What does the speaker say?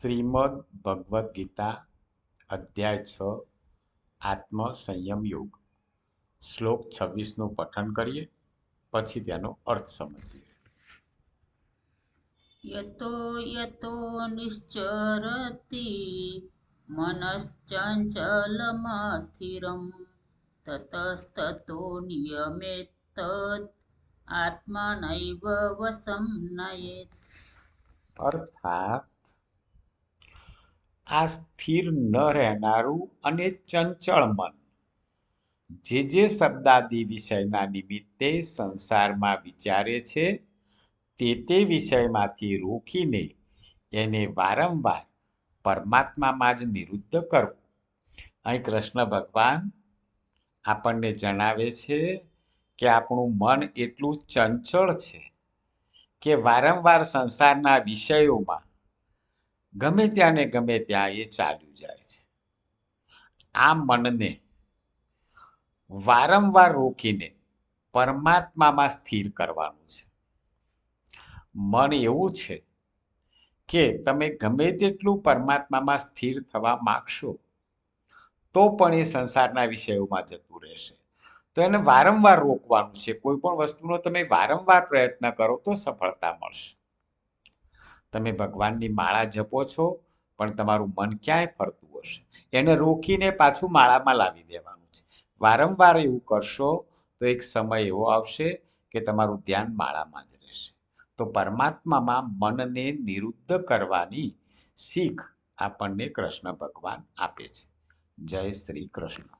શ્રીમદ ભગવદ્ ગીતા અધ્યાય 6 આત્મ સંયમ યોગ શ્લોક 26નું પઠન કરીએ, પછી તેનો અર્થ સમજીએ. યતો યતો નિશ્ચરતિ મનશ્ચંચલમસ્થિરમ તતસ્તતો નિયમેત્તદ આત્મનૈવ વશં નયેત. અર્થાત આ સ્થિર ન રહેનારું અને ચંચળ મન જે શબ્દાદી વિષયના નિમિત્તે સંસારમાં વિચારે છે તે વિષયમાંથી રોકીને એને વારંવાર પરમાત્મામાં જ નિરુદ્ધ કરવું. અહીં કૃષ્ણ ભગવાન આપણને જણાવે છે કે આપણું મન એટલું ચંચળ છે કે વારંવાર સંસારના વિષયોમાં ગમે ત્યાં ને ગમે ત્યાં એ ચાલ્યું જાય છે. આ મનને વારંવાર રોકીને પરમાત્મામાં સ્થિર કરવાનું છે. મન એવું છે કે તમે ગમે તેટલું પરમાત્મામાં સ્થિર થવા માંગશો તો પણ એ સંસારના વિષયોમાં જતું રહેશે. તો એને વારંવાર રોકવાનું છે. કોઈ પણ વસ્તુનો તમે વારંવાર પ્રયત્ન કરો તો સફળતા મળશે. તમે ભગવાનની માળા જપો છો પણ તમારું મન ક્યાંય ફરતું હશે, એને રોકીને પાછું માળામાં લાવી દેવાનું છે. વારંવાર એવું કરશો તો એક સમય એવો આવશે કે તમારું ધ્યાન માળામાં જ રહેશે. તો પરમાત્મામાં મનને નિરુદ્ધ કરવાની શીખ આપણને કૃષ્ણ ભગવાન આપે છે. જય શ્રી કૃષ્ણ.